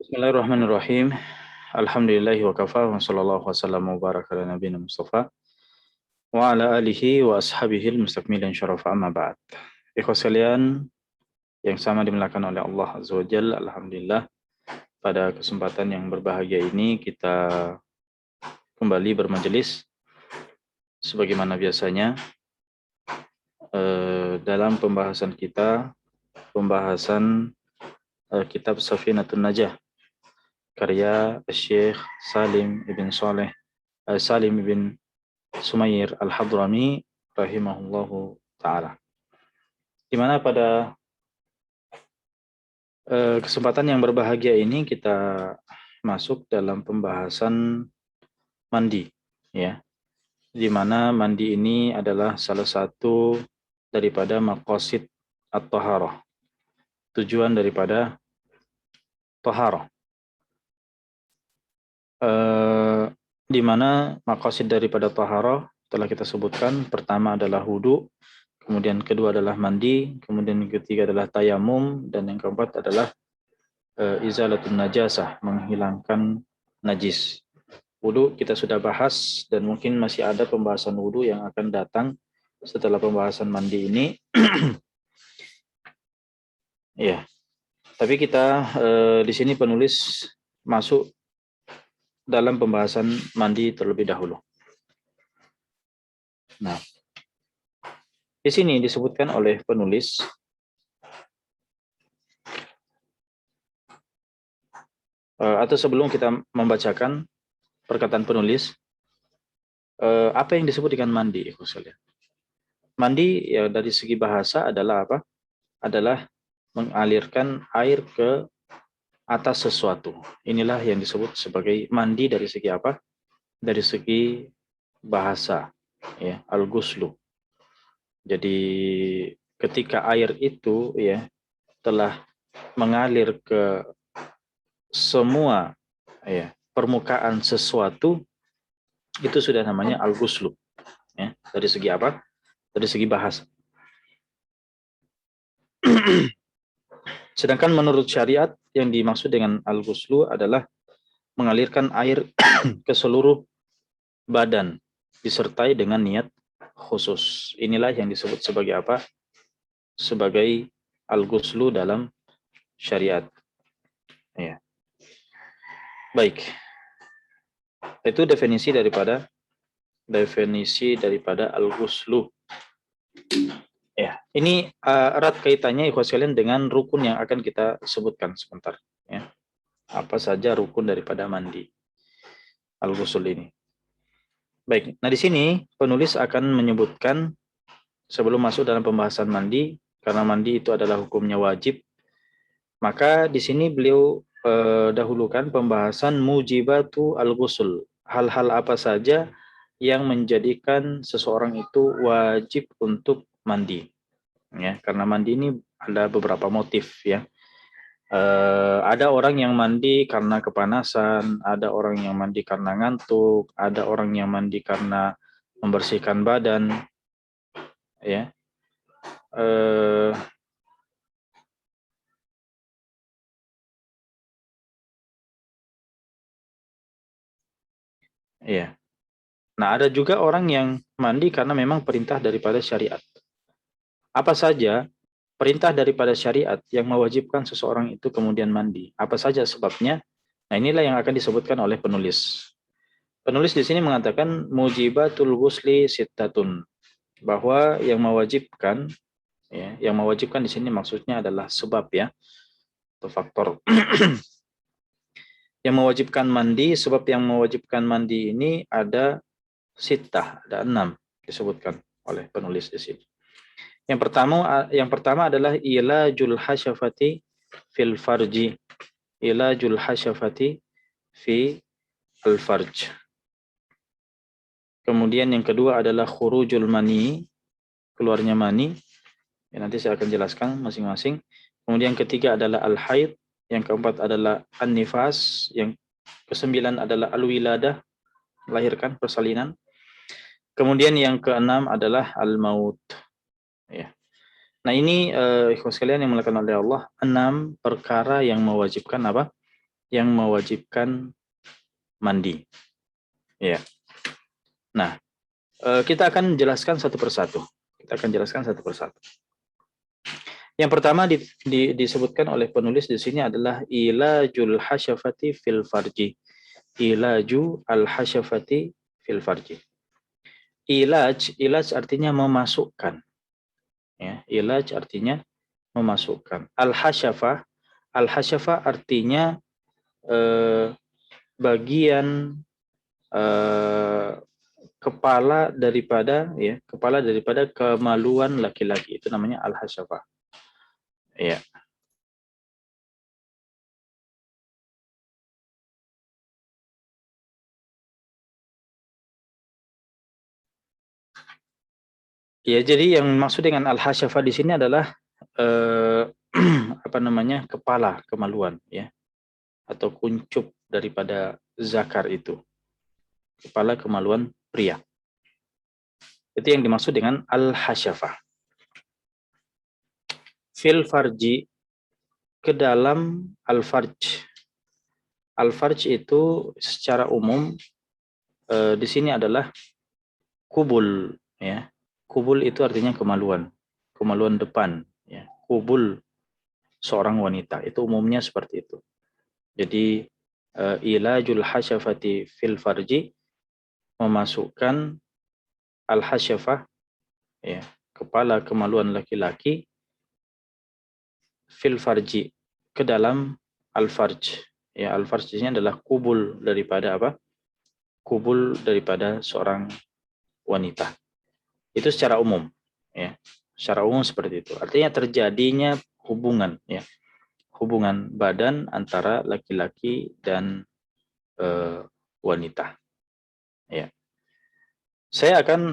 Bismillahirrahmanirrahim. Alhamdulillahi wa kafa wa sallallahu wa sallam wa baraka ala nabiyina Mustafa wa ala alihi wa ashabihi al-mustakmilin syarafa amma ba'd. Ikhwas sekalian yang sama dimuliakan oleh Allah Azza wa Jalla, alhamdulillah pada kesempatan yang berbahagia ini kita kembali bermajelis sebagaimana biasanya dalam pembahasan kitab Safinatun Najah karya Syekh Salim ibn Sumair Al-Hadrami rahimahullahu ta'ala. Di mana pada kesempatan yang berbahagia ini kita masuk dalam pembahasan mandi, ya. Di mana mandi ini adalah salah satu daripada maqasid at-taharah. Tujuan daripada taharah. Di mana maqasid daripada taharah telah kita sebutkan. Pertama adalah wudu, kemudian kedua adalah mandi, kemudian yang ketiga adalah tayamum, dan yang keempat adalah izalatun najasah, menghilangkan najis. Wudu kita sudah bahas dan mungkin masih ada pembahasan wudu yang akan datang setelah pembahasan mandi ini. Ya, tapi kita di sini penulis masuk dalam pembahasan mandi terlebih dahulu. Nah, di sini disebutkan oleh penulis atau sebelum kita membacakan perkataan penulis, apa yang disebut dengan mandi, khususnya. Mandi ya dari segi bahasa adalah apa? Adalah mengalirkan air ke atas sesuatu. Inilah yang disebut sebagai mandi dari segi apa? Dari segi bahasa, ya, al-ghuslu. Jadi ketika air itu ya telah mengalir ke semua ya permukaan sesuatu, itu sudah namanya al-ghuslu, ya. Dari segi apa? Dari segi bahasa. Sedangkan menurut syariat yang dimaksud dengan al-ghuslu adalah mengalirkan air ke seluruh badan disertai dengan niat khusus. Inilah yang disebut sebagai apa? Sebagai al-ghuslu dalam syariat. Ya. Baik. Itu definisi daripada al-ghuslu. Ya, ini erat kaitannya ikhwas sekalian dengan rukun yang akan kita sebutkan sebentar, ya. Apa saja rukun daripada mandi al-ghusl ini. Baik, nah di sini penulis akan menyebutkan sebelum masuk dalam pembahasan mandi, karena mandi itu adalah hukumnya wajib, maka di sini beliau dahulukan pembahasan mujibatu al-ghusl. Hal-hal apa saja yang menjadikan seseorang itu wajib untuk mandi. Ya, karena mandi ini ada beberapa motif, ya. Ada orang yang mandi karena kepanasan, ada orang yang mandi karena ngantuk, ada orang yang mandi karena membersihkan badan, ya. Ya. Nah, ada juga orang yang mandi karena memang perintah daripada syariat. Apa saja perintah daripada syariat yang mewajibkan seseorang itu kemudian mandi? Apa saja sebabnya? Nah, inilah yang akan disebutkan oleh penulis. Penulis di sini mengatakan mujibatul ghusli sittatun, bahwa yang mewajibkan, ya, yang mewajibkan di sini maksudnya adalah sebab, ya, atau faktor. Yang mewajibkan mandi, sebab yang mewajibkan mandi ini ada sittah, ada 6 disebutkan oleh penulis di sini. Yang pertama adalah ilajul hasyafati fil farji. Ilajul hasyafati fi al-farj. Kemudian yang kedua adalah khurujul mani, keluarnya mani. Ya, nanti saya akan jelaskan masing-masing. Kemudian yang ketiga adalah al-haid, yang keempat adalah an-nifas, yang kesembilan adalah al-wiladah, melahirkan, persalinan. Kemudian yang keenam adalah al-maut. Ya. Nah, ini ikhwas sekalian yang dimuliakan oleh Allah, 6 perkara yang mewajibkan apa? yang mewajibkan mandi. Ya. Nah, kita akan jelaskan satu persatu. Yang pertama disebutkan oleh penulis di sini adalah ilajul hasyafati fil farji. Ilaju al-hasyafati fil farji. Ilaj artinya memasukkan. Ya, ilaj artinya memasukkan. Al-hasyafah artinya bagian kepala daripada kemaluan laki-laki, itu namanya al-hasyafah. Ya. Ya, jadi yang maksud dengan al-hasyafah di sini adalah kepala kemaluan, ya, atau kuncup daripada zakar itu, kepala kemaluan pria. Itu yang dimaksud dengan al-hasyafah. Fil farji, ke dalam al-farj. Al-farj itu secara umum di sini adalah kubul, ya. Kubul itu artinya kemaluan depan, ya. Kubul seorang wanita itu umumnya seperti itu. Jadi ilajul hasyafati fil farji, memasukkan al-hasyafah, ya, kepala kemaluan laki-laki, fil farji, ke dalam al-farj. Ya, al-farj ini adalah kubul daripada apa? Kubul daripada seorang wanita. Itu secara umum, ya. Secara umum seperti itu. Artinya terjadinya hubungan, ya. Hubungan badan antara laki-laki dan wanita. Ya. Saya akan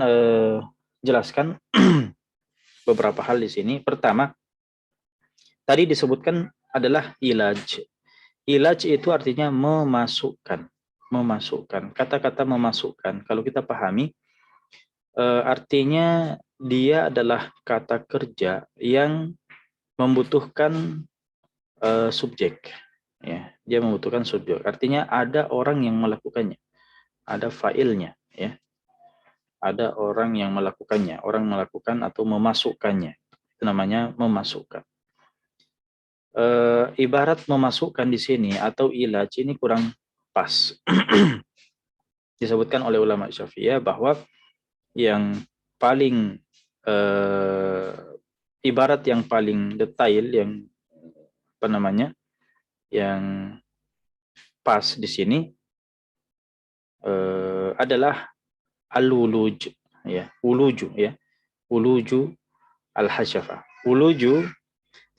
jelaskan beberapa hal di sini. Pertama, tadi disebutkan adalah ilaj. Ilaj itu artinya memasukkan. Kata-kata memasukkan, kalau kita pahami, artinya dia adalah kata kerja yang membutuhkan subjek. Ya, dia membutuhkan subjek. Artinya ada orang yang melakukannya, ada failnya, ya. Ada orang yang melakukannya, orang melakukan atau memasukkannya. Itu namanya memasukkan. Ibarat memasukkan di sini atau ilaj ini kurang pas. Disebutkan oleh ulama Syafi'iyah bahwa yang paling ibarat yang paling detail, yang yang pas di sini adalah al-wuluj, ya, wuluju, ya, wuluju al-hasyafah.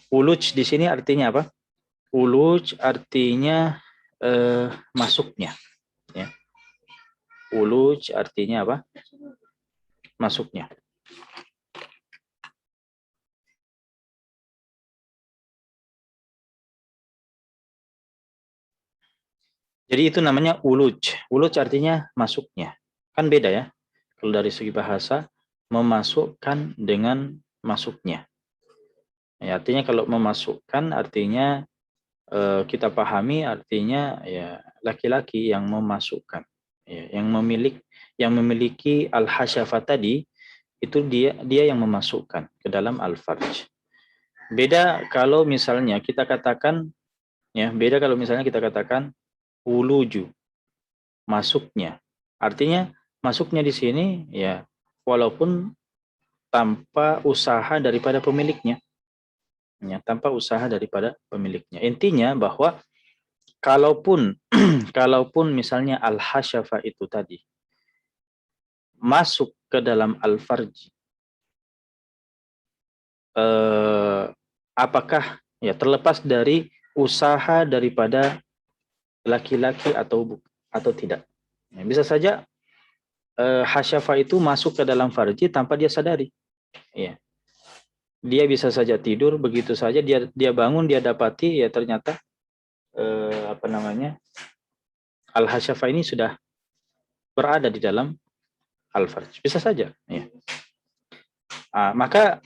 Wuluj di sini artinya apa? Wuluj artinya masuknya, ya. Wuluj artinya apa? Masuknya. Jadi itu namanya wuluj. Wuluj artinya masuknya. Kan beda, ya. Kalau dari segi bahasa, memasukkan dengan masuknya. Ya, artinya kalau memasukkan artinya kita pahami artinya, ya, laki-laki yang memasukkan, ya, yang memiliki al-hasyafah tadi, itu dia yang memasukkan ke dalam al-farj. Beda kalau misalnya kita katakan, ya, wuluju, masuknya. Artinya masuknya di sini, ya, walaupun tanpa usaha daripada pemiliknya. Ya, tanpa usaha daripada pemiliknya. Intinya bahwa kalaupun misalnya al-hasyafah itu tadi masuk ke dalam al-farji, apakah, ya, terlepas dari usaha daripada laki-laki atau tidak. Ya, bisa saja hasyafah itu masuk ke dalam farji tanpa dia sadari. Ya. Dia bisa saja tidur, begitu saja dia bangun, dia dapati, ya, ternyata al-hasyafah ini sudah berada di dalam al-farj. Bisa saja, ya. Maka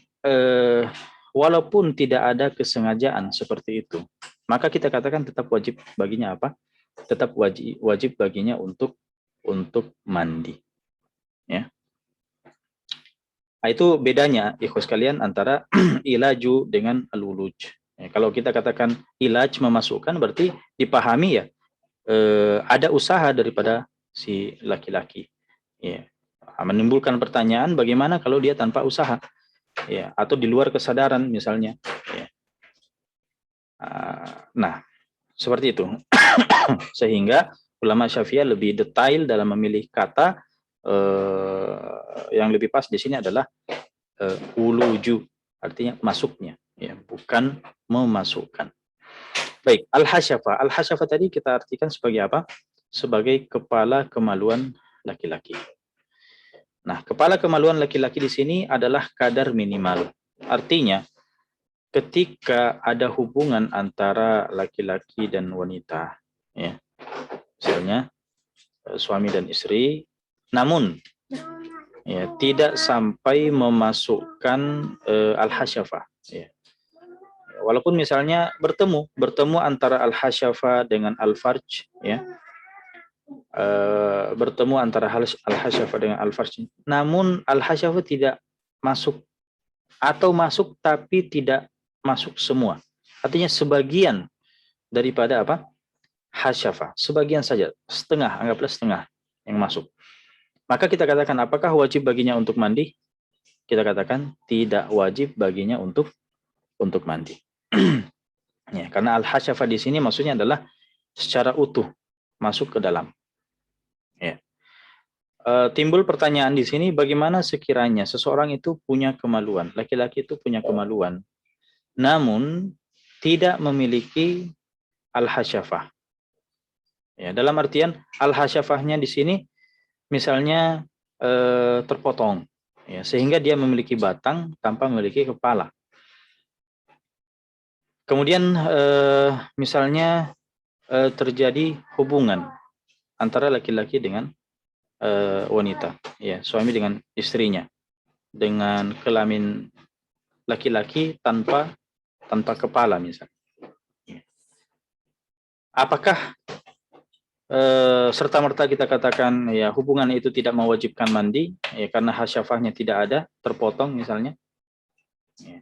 walaupun tidak ada kesengajaan seperti itu, maka kita katakan tetap wajib baginya apa? Tetap wajib baginya untuk mandi. Ya. Nah, itu bedanya, ikhwas kalian, antara ilaju dengan al-wuluj. Ya, kalau kita katakan ilaj memasukkan, berarti dipahami ya, ada usaha daripada si laki-laki. Ya. Menimbulkan pertanyaan, bagaimana kalau dia tanpa usaha? Ya, atau di luar kesadaran misalnya. Ya. Nah, seperti itu. Sehingga ulama Syafi'iyah lebih detail dalam memilih kata. Yang lebih pas di sini adalah uluju, artinya masuknya, ya, bukan memasukkan. Baik, al-hasyafa. Al-hasyafa tadi kita artikan sebagai apa? Sebagai kepala kemaluan laki-laki. Nah, kepala kemaluan laki-laki di sini adalah kadar minimal. Artinya, ketika ada hubungan antara laki-laki dan wanita, ya, misalnya suami dan istri, namun ya, tidak sampai memasukkan al-hasyafa. Ya. Walaupun misalnya bertemu antara al-hasyafa dengan al-farj, ya, bertemu antara al-hasyafa dengan al-farj, namun al-hasyafa tidak masuk, atau masuk tapi tidak masuk semua. Artinya sebagian daripada apa? Hasyafa, sebagian saja, setengah, anggaplah setengah yang masuk. Maka kita katakan, apakah wajib baginya untuk mandi? Kita katakan tidak wajib baginya untuk mandi. Ya, karena al-hasyafa di sini maksudnya adalah secara utuh masuk ke dalam. Ya. Timbul pertanyaan di sini, bagaimana sekiranya seseorang itu punya kemaluan, laki-laki itu punya kemaluan, namun tidak memiliki al-hasyafah. Ya, dalam artian al-hasyafahnya di sini misalnya terpotong, ya, sehingga dia memiliki batang tanpa memiliki kepala. Kemudian misalnya terjadi hubungan antara laki-laki dengan wanita, ya, suami dengan istrinya, dengan kelamin laki-laki tanpa kepala misalnya. Apakah serta-merta kita katakan ya hubungan itu tidak mewajibkan mandi, ya, karena hasyafahnya tidak ada, terpotong misalnya, ya,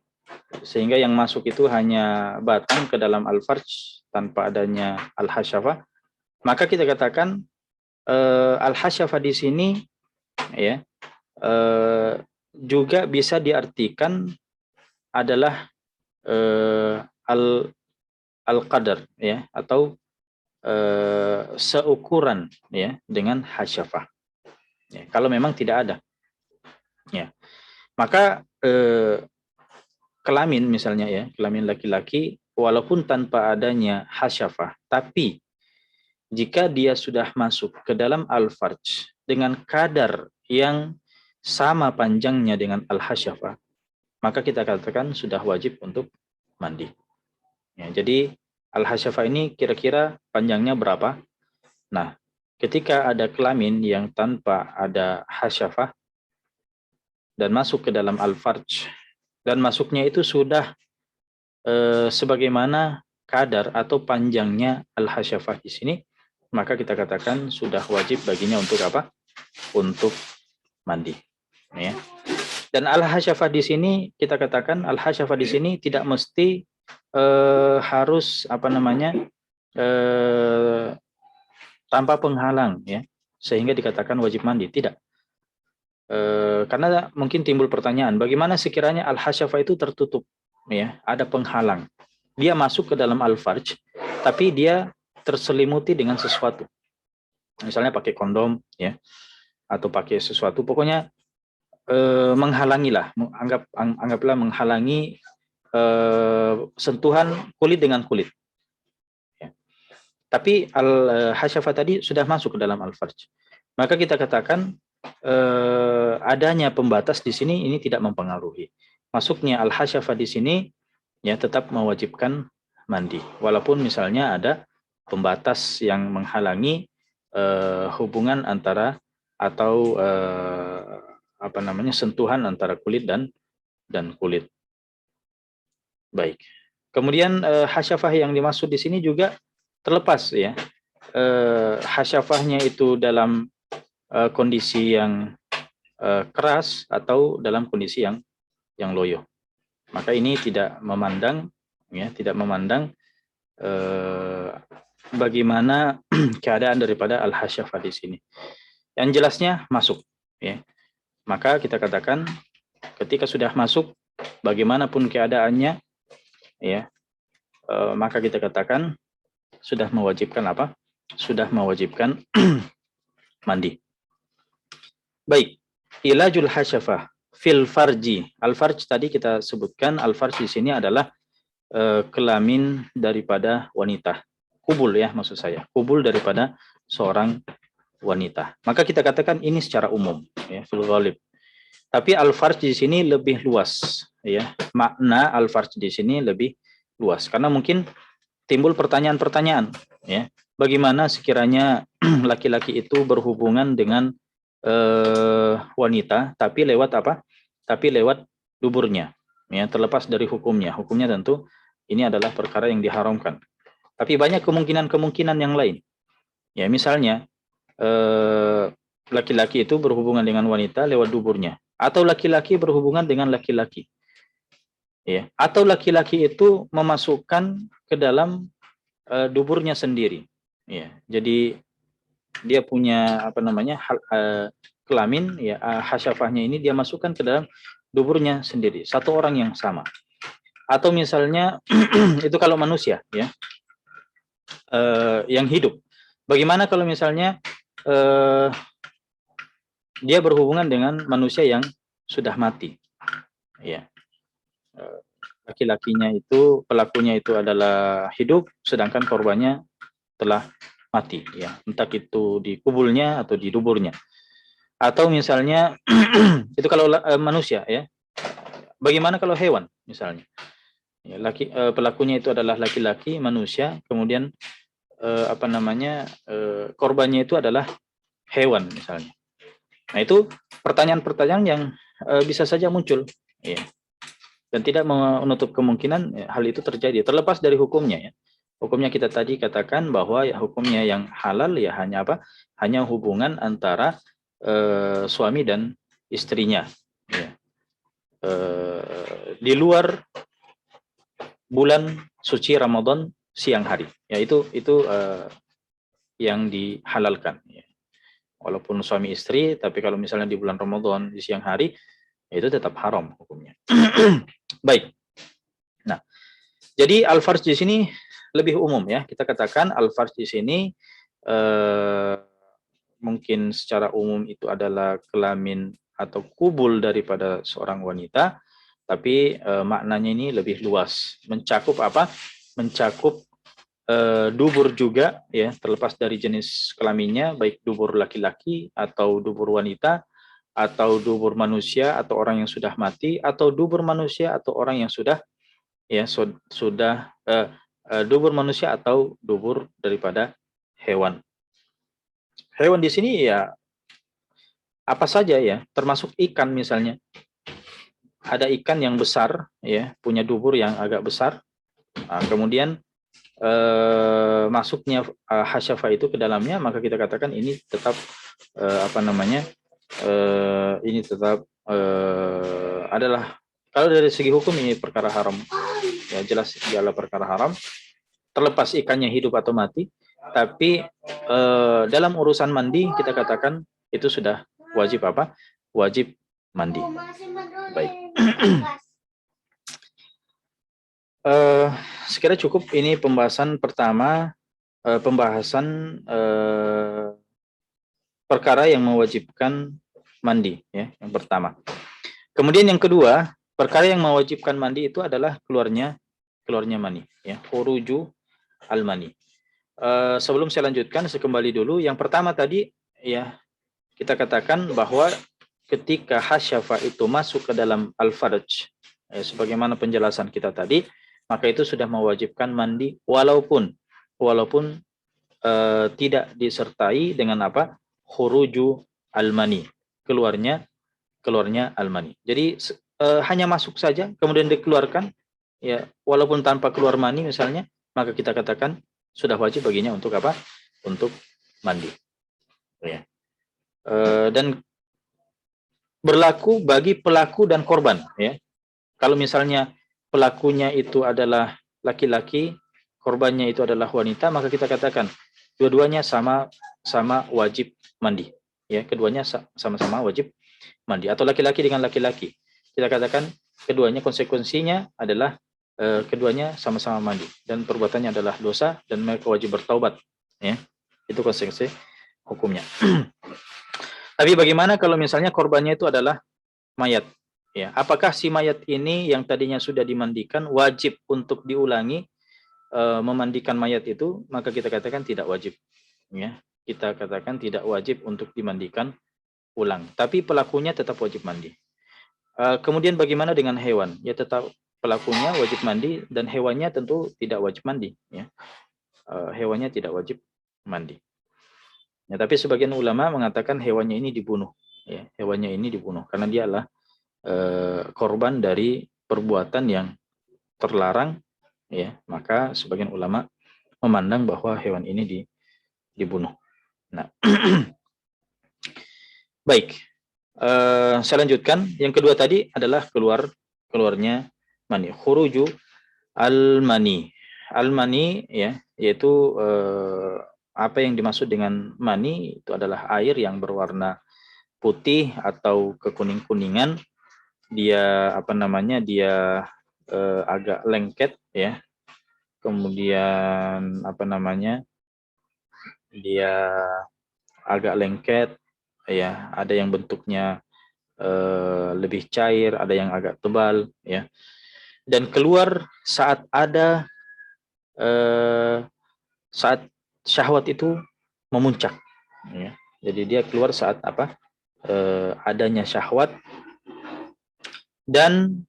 sehingga yang masuk itu hanya batang ke dalam al-farj tanpa adanya al-hasyafah, maka kita katakan al-hasyafah di sini, ya, juga bisa diartikan adalah al-qadar, ya, atau seukuran, ya, dengan hasyafah, ya, kalau memang tidak ada, ya, maka kelamin misalnya, ya, kelamin laki-laki walaupun tanpa adanya hasyafah, tapi jika dia sudah masuk ke dalam al-farj dengan kadar yang sama panjangnya dengan al-hasyafah, maka kita katakan sudah wajib untuk mandi. Ya, jadi al-hasyafah ini kira-kira panjangnya berapa? Nah, ketika ada kelamin yang tanpa ada hasyafah dan masuk ke dalam al-farj, dan masuknya itu sudah sebagaimana kadar atau panjangnya al-hasyafah di sini, maka kita katakan sudah wajib baginya untuk apa? Untuk mandi. Ya. Dan al-hasyafah di sini kita katakan al-hasyafah di sini tidak mesti harus apa namanya tanpa penghalang, ya, sehingga dikatakan wajib mandi, tidak. Karena mungkin timbul pertanyaan, bagaimana sekiranya al-hasyafah itu tertutup, ya, ada penghalang, dia masuk ke dalam al-farj tapi dia terselimuti dengan sesuatu, misalnya pakai kondom, ya, atau pakai sesuatu, pokoknya menghalangilah, anggaplah menghalangi sentuhan kulit dengan kulit, ya. Tapi al-hasyafah tadi sudah masuk ke dalam al-farj, maka kita katakan adanya pembatas di sini ini tidak mempengaruhi. Masuknya al-hasyafah di sini, ya, tetap mewajibkan mandi, walaupun misalnya ada pembatas yang menghalangi hubungan antara atau apa namanya sentuhan antara kulit dan kulit. Baik. Kemudian hasyafah yang dimaksud di sini juga terlepas ya. Hasyafahnya itu dalam kondisi yang keras atau dalam kondisi yang loyo. Maka ini tidak memandang ya, tidak memandang bagaimana keadaan daripada al-hasyafah di sini. Yang jelasnya masuk ya. Maka kita katakan ketika sudah masuk bagaimanapun keadaannya ya, maka kita katakan sudah mewajibkan apa? Sudah mewajibkan mandi. Baik, ilajul hasyafah fil farji. Al-farj tadi kita sebutkan, al-farj di sini adalah kelamin daripada wanita. Kubul ya maksud saya. Kubul daripada seorang wanita. Maka kita katakan ini secara umum ya, fil ghalib. Tapi al-farj di sini lebih luas ya. Makna al-farj di sini lebih luas karena mungkin timbul pertanyaan-pertanyaan ya. Bagaimana sekiranya laki-laki itu berhubungan dengan wanita tapi lewat apa? Tapi lewat duburnya. Ya, terlepas dari hukumnya. Hukumnya tentu ini adalah perkara yang diharamkan. Tapi banyak kemungkinan-kemungkinan yang lain. Ya, misalnya laki-laki itu berhubungan dengan wanita lewat duburnya, atau laki-laki berhubungan dengan laki-laki. Ya, atau laki-laki itu memasukkan ke dalam duburnya sendiri. Ya, jadi dia punya apa namanya kelamin ya, hasyafahnya ini dia masukkan ke dalam duburnya sendiri, satu orang yang sama. Atau misalnya itu kalau manusia ya, yang hidup. Bagaimana kalau misalnya dia berhubungan dengan manusia yang sudah mati ya, laki-lakinya itu, pelakunya itu adalah hidup sedangkan korbannya telah mati ya, entah itu di kubulnya atau di duburnya. Atau misalnya itu kalau manusia ya. Bagaimana kalau hewan misalnya? Ya, pelakunya itu adalah laki-laki manusia, kemudian apa namanya korbannya itu adalah hewan misalnya. Nah itu pertanyaan-pertanyaan yang bisa saja muncul, ya. Dan tidak menutup kemungkinan ya, hal itu terjadi terlepas dari hukumnya ya. Hukumnya kita tadi katakan bahwa ya, hukumnya yang halal ya hanya apa? Hanya hubungan antara suami dan istrinya. Ya. Di luar bulan suci Ramadan siang hari. Ya itu yang dihalalkan. Ya. Walaupun suami istri, tapi kalau misalnya di bulan Ramadan di siang hari, ya itu tetap haram hukumnya. Baik. Nah, jadi al-farj di sini lebih umum ya. Kita katakan al-farj di sini mungkin secara umum itu adalah kelamin atau kubul daripada seorang wanita, tapi maknanya ini lebih luas. Mencakup apa? Mencakup dubur juga ya, terlepas dari jenis kelaminnya, baik dubur laki-laki atau dubur wanita, atau dubur manusia atau orang yang sudah mati, atau dubur manusia atau orang yang sudah ya sudah dubur manusia atau dubur daripada hewan. Hewan di sini ya apa saja ya, termasuk ikan misalnya. Ada ikan yang besar ya, punya dubur yang agak besar. Nah, kemudian masuknya hasyafah itu ke dalamnya, maka kita katakan ini tetap apa namanya? Ini tetap adalah, kalau dari segi hukum ini perkara haram. Ya jelas adalah perkara haram. Terlepas ikannya hidup atau mati, tapi dalam urusan mandi kita katakan itu sudah wajib apa? Wajib mandi. Baik. Sekira cukup ini pembahasan pertama, pembahasan perkara yang mewajibkan mandi ya, yang pertama. Kemudian yang kedua, perkara yang mewajibkan mandi itu adalah keluarnya mani ya, khuruju al-mani. Sebelum saya lanjutkan, saya kembali dulu. Yang pertama tadi ya, kita katakan bahwa ketika hasyafah itu masuk ke dalam al-farj ya, sebagaimana penjelasan kita tadi, maka itu sudah mewajibkan mandi walaupun tidak disertai dengan apa? Khuruju al-mani, keluarnya al-mani. Jadi hanya masuk saja kemudian dikeluarkan, ya walaupun tanpa keluar mani misalnya, maka kita katakan sudah wajib baginya untuk apa? Untuk mandi. Ya. Dan berlaku bagi pelaku dan korban. Ya. Kalau misalnya pelakunya itu adalah laki-laki, korbannya itu adalah wanita, maka kita katakan dua-duanya sama wajib mandi. Ya, keduanya sama-sama wajib mandi. Atau laki-laki dengan laki-laki, kita katakan keduanya konsekuensinya adalah keduanya sama-sama mandi dan perbuatannya adalah dosa dan mereka wajib bertaubat. Ya, itu konsekuensi hukumnya. Tapi bagaimana kalau misalnya korbannya itu adalah mayat? Ya, apakah si mayat ini yang tadinya sudah dimandikan wajib untuk diulangi memandikan mayat itu? Maka kita katakan tidak wajib. Ya, kita katakan tidak wajib untuk dimandikan ulang. Tapi pelakunya tetap wajib mandi. Kemudian bagaimana dengan hewan? Ya tetap pelakunya wajib mandi dan hewannya tentu tidak wajib mandi. Ya, hewannya tidak wajib mandi. Ya, tapi sebagian ulama mengatakan hewannya ini dibunuh. Ya, hewannya ini dibunuh karena dia adalah korban dari perbuatan yang terlarang, ya, maka sebagian ulama memandang bahwa hewan ini dibunuh. Nah, baik, saya lanjutkan. Yang kedua tadi adalah keluarnya mani, khuruju al-mani. Al-mani, ya, yaitu apa yang dimaksud dengan mani itu adalah air yang berwarna putih atau kekuning-kuningan. Dia apa namanya? Dia agak lengket, ya. Kemudian apa namanya? Dia agak lengket, ya. Ada yang bentuknya lebih cair, ada yang agak tebal, ya. Dan keluar saat ada saat syahwat itu memuncak, ya. Jadi dia keluar saat apa? Adanya syahwat dan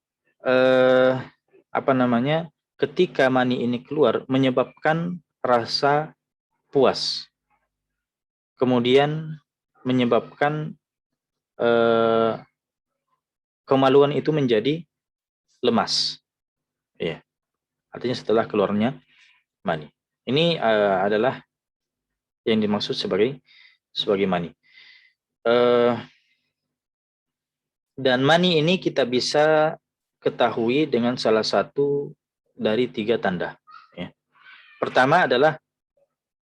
apa namanya? Ketika mani ini keluar menyebabkan rasa puas, kemudian menyebabkan kemaluan itu menjadi lemas, ya. Artinya setelah keluarnya mani. Ini adalah yang dimaksud sebagai mani. Dan mani ini kita bisa ketahui dengan salah satu dari 3 tanda. Ya. Pertama adalah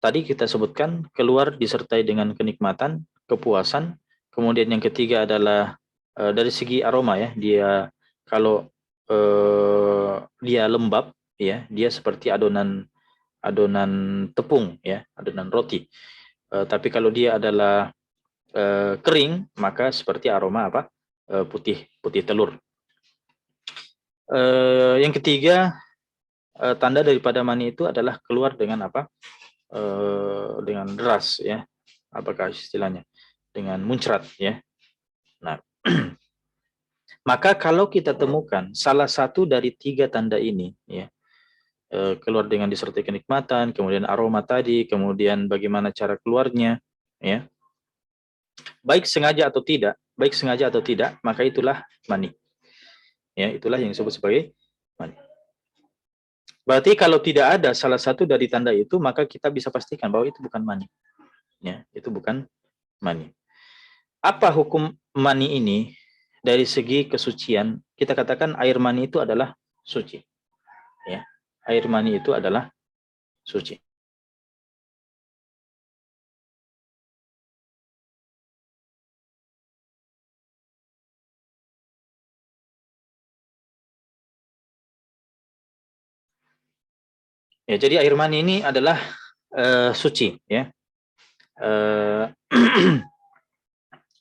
tadi kita sebutkan keluar disertai dengan kenikmatan, kepuasan. Kemudian yang ketiga adalah dari segi aroma, ya. Dia kalau dia lembab, ya, dia seperti adonan tepung, ya, adonan roti. Tapi kalau dia adalah kering, maka seperti aroma apa? Putih telur. Yang ketiga, tanda daripada mani itu adalah keluar dengan apa? Dengan deras, ya. Apakah istilahnya? Dengan muncrat, ya. Nah, maka kalau kita temukan salah satu dari 3 tanda ini, ya, keluar dengan disertai kenikmatan, kemudian aroma tadi, kemudian bagaimana cara keluarnya, ya. Baik sengaja atau tidak, maka itulah mani. Ya, itulah yang disebut sebagai mani. Berarti kalau tidak ada salah satu dari tanda itu, maka kita bisa pastikan bahwa itu bukan mani. Ya, itu bukan mani. Apa hukum mani ini dari segi kesucian? Kita katakan air mani itu adalah suci. Ya, air mani itu adalah suci. Ya, jadi air mani ini adalah suci, ya.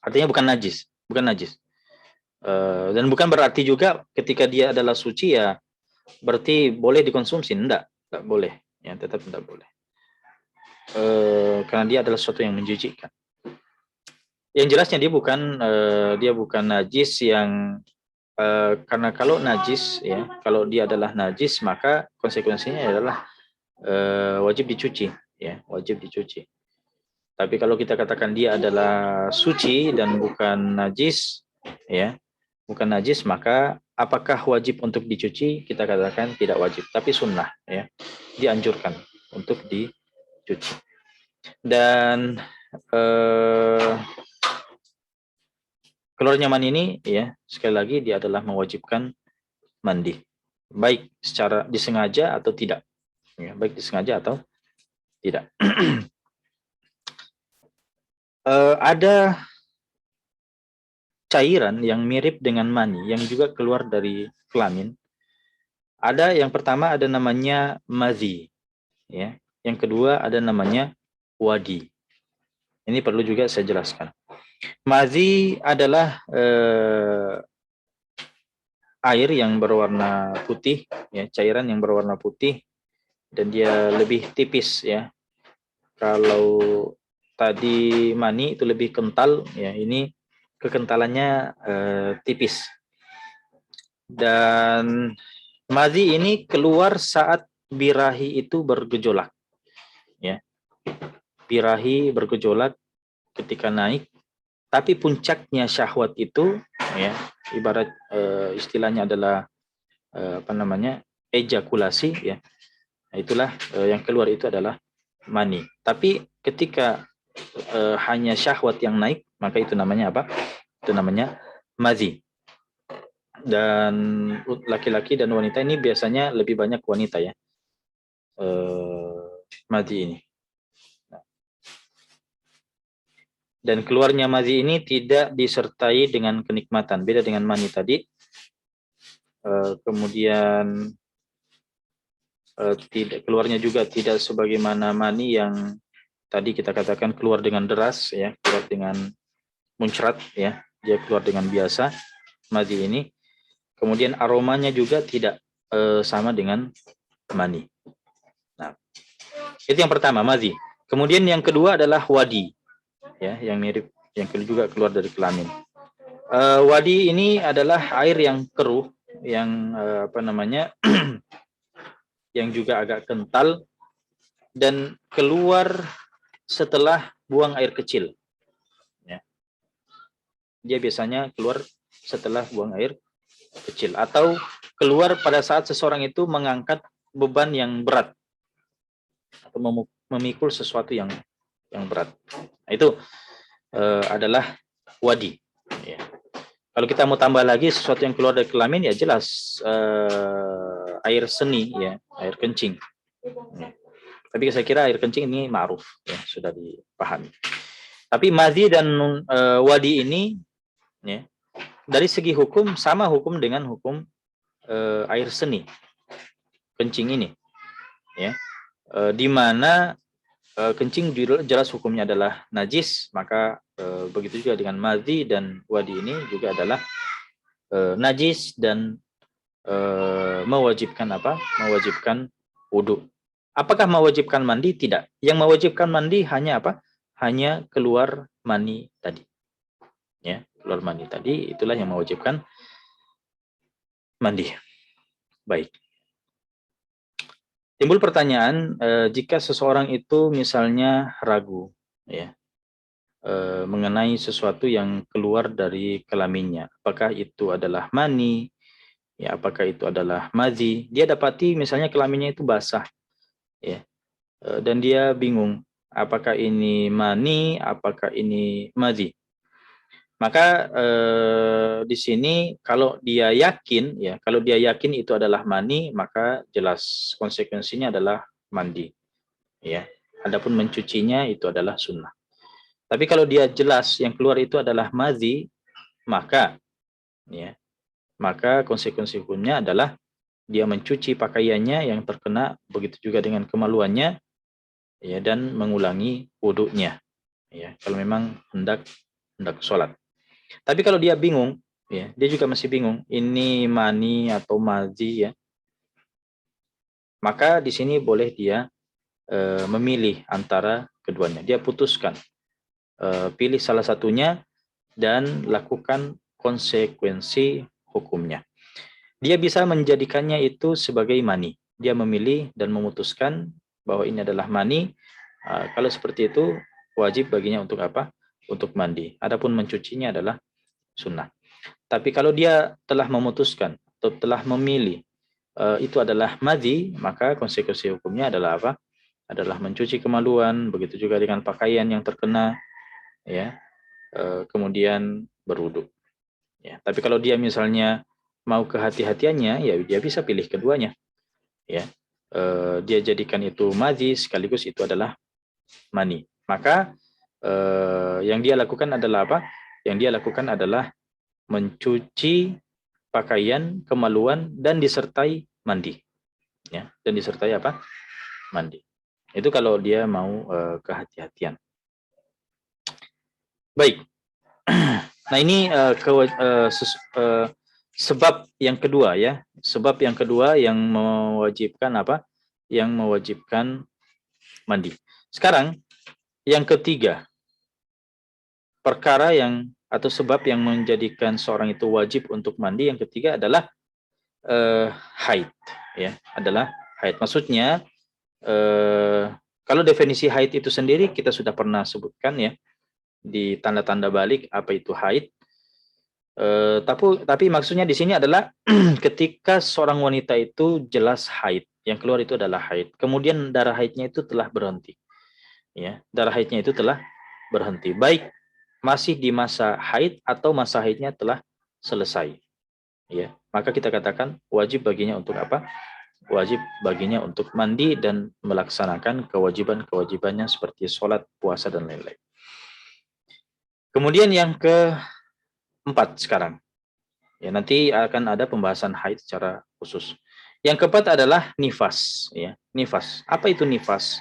Artinya bukan najis, dan bukan berarti juga ketika dia adalah suci ya berarti boleh dikonsumsi, enggak boleh, ya, tetap tidak boleh. Karena dia adalah sesuatu yang menjijikkan. Yang jelasnya dia bukan najis yang karena kalau najis, ya, kalau dia adalah najis maka konsekuensinya adalah wajib dicuci, ya, wajib dicuci. Tapi kalau kita katakan dia adalah suci dan bukan najis, ya, bukan najis, maka apakah wajib untuk dicuci? Kita katakan tidak wajib, tapi sunnah, ya, dianjurkan untuk dicuci. Dan keluarnya mani ini, ya, sekali lagi dia adalah mewajibkan mandi, baik secara disengaja atau tidak, ya, baik disengaja atau tidak. Ada cairan yang mirip dengan mani yang juga keluar dari kelamin. Ada yang pertama ada namanya mazi, ya. Yang kedua ada namanya wadi. Ini perlu juga saya jelaskan. Mazi adalah air yang berwarna putih, ya, cairan yang berwarna putih, dan dia lebih tipis, ya. Kalau tadi mani itu lebih kental, ya, ini kekentalannya tipis. Dan mazi ini keluar saat birahi itu bergejolak, ya. Birahi bergejolak ketika naik, tapi puncaknya syahwat itu, ya, ibarat istilahnya adalah apa namanya, ejakulasi, ya. Nah, itulah yang keluar itu adalah mani. Tapi ketika hanya syahwat yang naik, maka itu namanya apa? Itu namanya mazi. Dan laki-laki dan wanita ini biasanya lebih banyak wanita, ya, mazi ini. Dan keluarnya mazi ini tidak disertai dengan kenikmatan, beda dengan mani tadi. Kemudian tidak keluarnya juga tidak sebagaimana mani yang tadi kita katakan keluar dengan deras, ya, keluar dengan muncrat, ya, dia keluar dengan biasa. Mazi ini kemudian aromanya juga tidak sama dengan mani. Nah, itu yang pertama, mazi. Kemudian yang kedua adalah wadi, ya, yang mirip, yang juga keluar dari kelamin. Wadi ini adalah air yang keruh, yang apa namanya, yang juga agak kental dan keluar setelah buang air kecil, ya. Dia biasanya keluar setelah buang air kecil atau keluar pada saat seseorang itu mengangkat beban yang berat atau memikul sesuatu yang berat. Nah, itu adalah wadi, ya. Kalau kita mau tambah lagi sesuatu yang keluar dari kelamin, ya jelas air seni, ya, air kencing, ya. Tapi saya kira air kencing ini ma'ruf, ya, sudah dipahami. Tapi mazi dan wadi ini, ya, dari segi hukum sama hukum dengan hukum air seni, kencing ini, ya. Di mana kencing jelas hukumnya adalah najis, maka begitu juga dengan mazi dan wadi ini juga adalah najis dan mewajibkan apa? Mewajibkan wudhu. Apakah mewajibkan mandi? Tidak. Yang mewajibkan mandi hanya apa? Hanya keluar mani tadi, ya, keluar mani tadi, itulah yang mewajibkan mandi. Baik. Timbul pertanyaan, jika seseorang itu misalnya ragu, ya, mengenai sesuatu yang keluar dari kelaminnya, apakah itu adalah mani, ya, apakah itu adalah mazi. Dia dapati misalnya kelaminnya itu basah, ya, dan dia bingung apakah ini mani, apakah ini mazi. Maka di sini kalau dia yakin, ya, kalau dia yakin itu adalah mani, maka jelas konsekuensinya adalah mandi, ya. Adapun mencucinya itu adalah sunnah. Tapi kalau dia jelas yang keluar itu adalah mazi, maka, ya, maka konsekuensi hukumnya adalah dia mencuci pakaiannya yang terkena, begitu juga dengan kemaluannya, ya, dan mengulangi wudhunya, ya, kalau memang hendak sholat. Tapi kalau dia bingung, ya, dia juga masih bingung ini mani atau mazi, ya, maka di sini boleh dia memilih antara keduanya. Dia putuskan, pilih salah satunya dan lakukan konsekuensi hukumnya. Dia bisa menjadikannya itu sebagai mani. Dia memilih dan memutuskan bahwa ini adalah mani. Kalau seperti itu, wajib baginya untuk apa? Untuk mandi. Adapun mencucinya adalah sunnah. Tapi kalau dia telah memutuskan atau telah memilih itu adalah madhi, maka konsekuensi hukumnya adalah apa? Adalah mencuci kemaluan, begitu juga dengan pakaian yang terkena, ya, kemudian berwudu. Ya, tapi kalau dia misalnya mau kehati-hatiannya, ya dia bisa pilih keduanya. Ya, dia jadikan itu madhi sekaligus itu adalah mani. Maka yang dia lakukan adalah apa? Yang dia lakukan adalah mencuci pakaian, kemaluan, dan disertai mandi. Ya, dan disertai apa? Mandi. Itu kalau dia mau kehati-hatian. Baik. Nah ini sebab yang kedua ya. Sebab yang kedua yang mewajibkan apa? Yang mewajibkan mandi. Sekarang yang ketiga, perkara yang atau sebab yang menjadikan seorang itu wajib untuk mandi yang ketiga adalah haid, ya, adalah haid. Maksudnya kalau definisi haid itu sendiri kita sudah pernah sebutkan ya di tanda-tanda balik apa itu haid. Tapi maksudnya di sini adalah ketika seorang wanita itu jelas haid, yang keluar itu adalah haid. Kemudian darah haidnya itu telah berhenti. Ya, darah haidnya itu telah berhenti. Baik masih di masa haid atau masa haidnya telah selesai. Ya, maka kita katakan wajib baginya untuk apa? Wajib baginya untuk mandi dan melaksanakan kewajiban-kewajibannya seperti sholat, puasa, dan lain-lain. Kemudian yang keempat sekarang. Ya, nanti akan ada pembahasan haid secara khusus. Yang keempat adalah nifas. Ya, nifas. Apa itu nifas?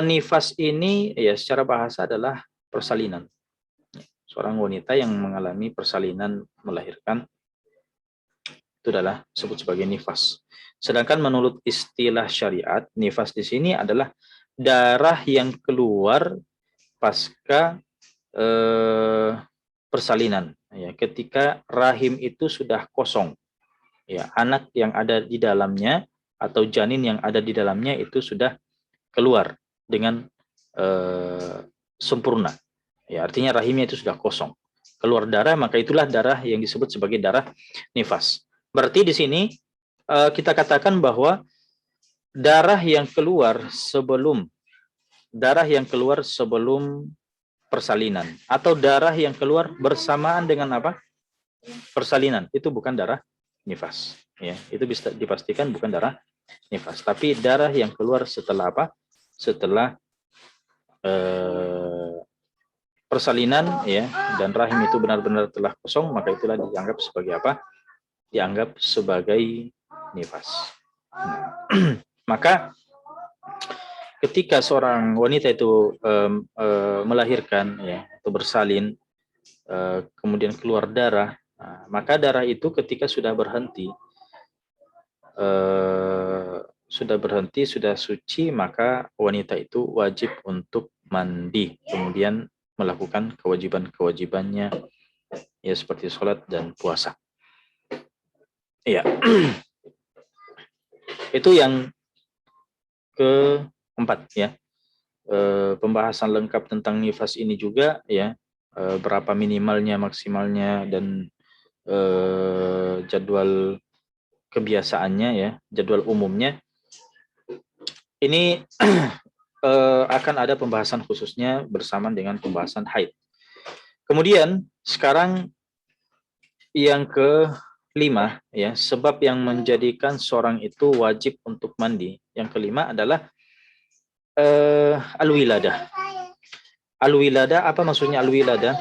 Nifas ini ya secara bahasa adalah persalinan. Seorang wanita yang mengalami persalinan melahirkan itu adalah disebut sebagai nifas. Sedangkan menurut istilah syariat, nifas di sini adalah darah yang keluar pasca persalinan. Ya, ketika rahim itu sudah kosong, ya, anak yang ada di dalamnya atau janin yang ada di dalamnya itu sudah keluar dengan sempurna. Ya, artinya rahimnya itu sudah kosong, keluar darah, maka itulah darah yang disebut sebagai darah nifas. Berarti di sini kita katakan bahwa darah yang keluar sebelum persalinan atau darah yang keluar bersamaan dengan apa? Persalinan itu bukan darah nifas. Ya, itu bisa dipastikan bukan darah nifas. Tapi darah yang keluar setelah apa? Setelah persalinan, ya, dan rahim itu benar-benar telah kosong, maka itulah dianggap sebagai apa? Dianggap sebagai nifas. Maka ketika seorang wanita itu melahirkan, ya, atau bersalin, kemudian keluar darah, maka darah itu ketika sudah berhenti, sudah suci, maka wanita itu wajib untuk mandi, kemudian melakukan kewajiban-kewajibannya, ya, seperti sholat dan puasa. Iya. Itu yang keempat, ya. Pembahasan lengkap tentang nifas ini juga, ya, berapa minimalnya, maksimalnya, dan jadwal kebiasaannya, ya, jadwal umumnya. Ini akan ada pembahasan khususnya bersamaan dengan pembahasan haid. Kemudian sekarang yang kelima, ya, sebab yang menjadikan seorang itu wajib untuk mandi. Yang kelima adalah al-wiladah. Al-wiladah, apa maksudnya al-wiladah?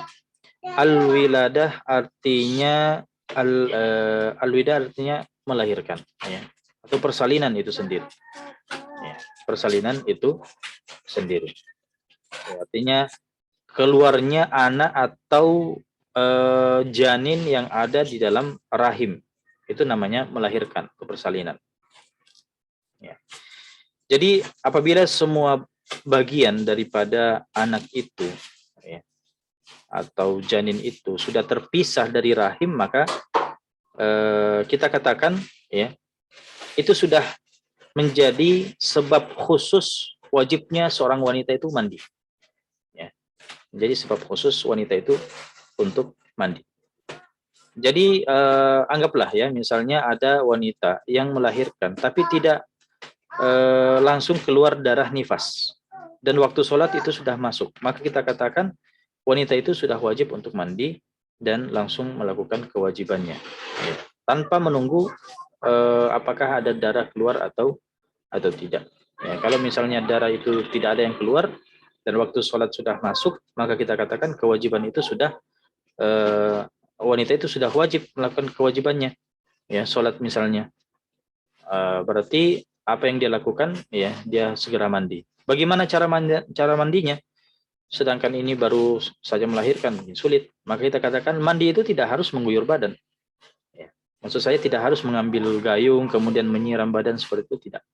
Al-wiladah artinya al-wiladah artinya melahirkan, ya, atau persalinan itu sendiri. Ya, persalinan itu sendiri. Ya, artinya keluarnya anak atau janin yang ada di dalam rahim. Itu namanya melahirkan, persalinan. Ya. Jadi apabila semua bagian daripada anak itu, ya, atau janin itu sudah terpisah dari rahim, maka kita katakan, ya, itu sudah menjadi sebab khusus wajibnya seorang wanita itu mandi. Ya. Menjadi sebab khusus wanita itu untuk mandi. Jadi anggaplah ya, misalnya ada wanita yang melahirkan tapi tidak langsung keluar darah nifas dan waktu sholat itu sudah masuk, maka kita katakan wanita itu sudah wajib untuk mandi dan langsung melakukan kewajibannya, ya, tanpa menunggu apakah ada darah keluar atau tidak. Ya, kalau misalnya darah itu tidak ada yang keluar dan waktu sholat sudah masuk, maka kita katakan kewajiban itu sudah wanita itu sudah wajib melakukan kewajibannya, ya, sholat misalnya. Berarti apa yang dia lakukan, ya, dia segera mandi. Bagaimana cara mandinya? Sedangkan ini baru saja melahirkan, sulit. Maka kita katakan mandi itu tidak harus mengguyur badan. Ya. Maksud saya tidak harus mengambil gayung kemudian menyiram badan seperti itu, tidak.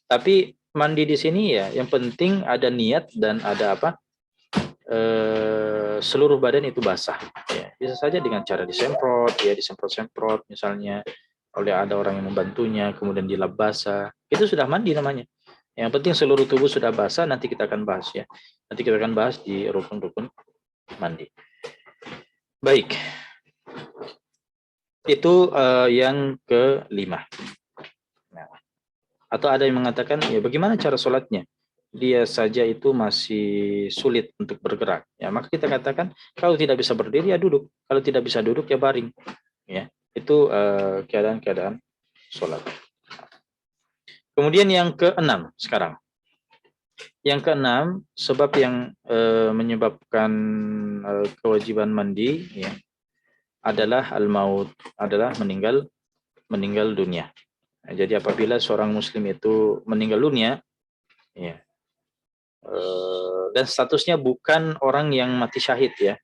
Tapi mandi di sini ya, yang penting ada niat dan ada apa? Seluruh badan itu basah. Ya. Bisa saja dengan cara disemprot, ya, disemprot-semprot misalnya oleh ada orang yang membantunya, kemudian dilap basah, itu sudah mandi namanya. Yang penting seluruh tubuh sudah basah, nanti kita akan bahas ya. Nanti kita akan bahas di rukun-rukun mandi. Baik. Itu yang kelima. Nah, atau ada yang mengatakan, ya bagaimana cara sholatnya? Dia saja itu masih sulit untuk bergerak. Ya, maka kita katakan kalau tidak bisa berdiri ya duduk. Kalau tidak bisa duduk ya baring. Ya, itu keadaan-keadaan sholat. Kemudian yang keenam sekarang. Yang keenam, sebab yang menyebabkan kewajiban mandi ya, adalah al-maut, adalah meninggal dunia. Nah, jadi apabila seorang muslim itu meninggal dunia, ya, dan statusnya bukan orang yang mati syahid ya.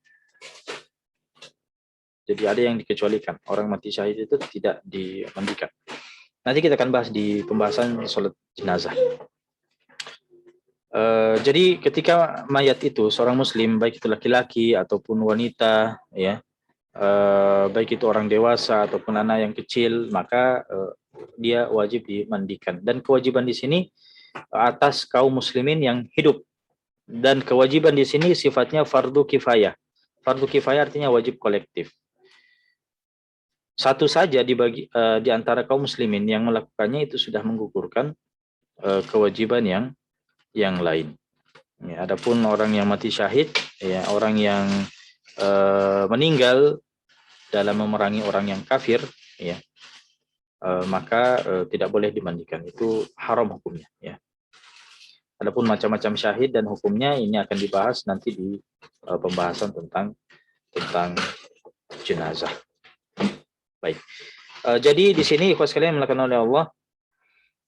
Jadi ada yang dikecualikan, orang mati syahid itu tidak dimandikan. Nanti kita akan bahas di pembahasan sholat jenazah. Jadi ketika mayat itu seorang muslim, baik itu laki-laki ataupun wanita, ya, baik itu orang dewasa ataupun anak yang kecil, maka dia wajib dimandikan. Dan kewajiban di sini atas kaum muslimin yang hidup. Dan kewajiban di sini sifatnya fardu kifayah. Fardu kifayah artinya wajib kolektif. Satu saja di antara kaum muslimin yang melakukannya itu sudah menggugurkan kewajiban yang lain. Ya, adapun orang yang mati syahid, ya, orang yang meninggal dalam memerangi orang yang kafir, ya, maka tidak boleh dimandikan. Itu haram hukumnya. Ya. Adapun macam-macam syahid dan hukumnya ini akan dibahas nanti di pembahasan tentang jenazah. Baik. Jadi di sini ikhwas sekalian yang dimuliakan oleh Allah,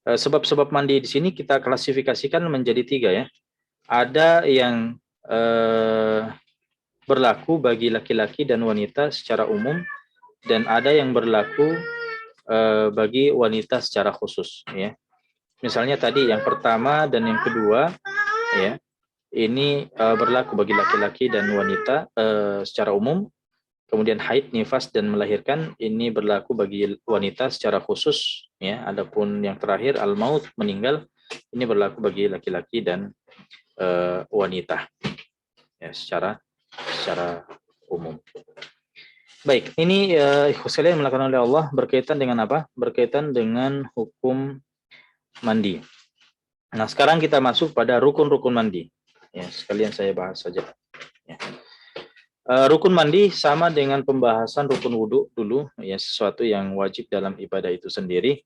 sebab-sebab mandi di sini kita klasifikasikan menjadi 3 ya. Ada yang berlaku bagi laki-laki dan wanita secara umum, dan ada yang berlaku bagi wanita secara khusus ya. Misalnya tadi yang pertama dan yang kedua ya, ini berlaku bagi laki-laki dan wanita secara umum. Kemudian haid, nifas dan melahirkan ini berlaku bagi wanita secara khusus ya. Adapun yang terakhir al-maut, meninggal, ini berlaku bagi laki-laki dan wanita ya, secara umum. Baik, ini sekalian melakukan oleh Allah berkaitan dengan apa? Berkaitan dengan hukum mandi. Nah, sekarang kita masuk pada rukun-rukun mandi. Ya, sekalian saya bahas saja. Ya. Rukun mandi sama dengan pembahasan rukun wudhu dulu, ya, sesuatu yang wajib dalam ibadah itu sendiri.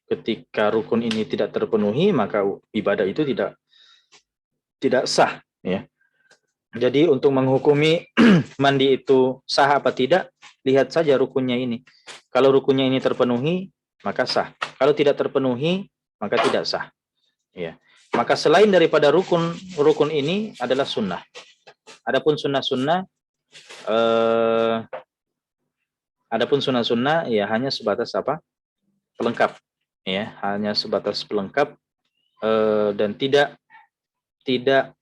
Ketika rukun ini tidak terpenuhi, maka ibadah itu tidak sah. Ya. Jadi untuk menghukumi mandi itu sah apa tidak, lihat saja rukunnya ini. Kalau rukunnya ini terpenuhi, maka sah. Kalau tidak terpenuhi, maka tidak sah. Ya. Maka selain daripada rukun ini adalah sunnah. Adapun sunnah-sunnah, ya hanya sebatas apa? Pelengkap. Ya, hanya sebatas pelengkap dan tidak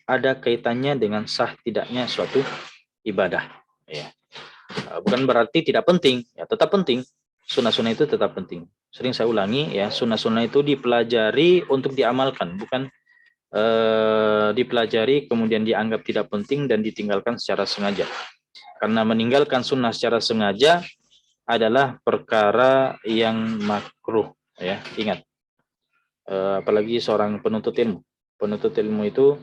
ada kaitannya dengan sah tidaknya suatu ibadah. Ya. Bukan berarti tidak penting, ya tetap penting. Sunnah-sunnah itu tetap penting. Sering saya ulangi ya, sunnah-sunnah itu dipelajari untuk diamalkan, bukan dipelajari kemudian dianggap tidak penting dan ditinggalkan secara sengaja. Karena meninggalkan sunnah secara sengaja adalah perkara yang makruh, ya. Ingat, apalagi seorang penuntut ilmu. Penuntut ilmu itu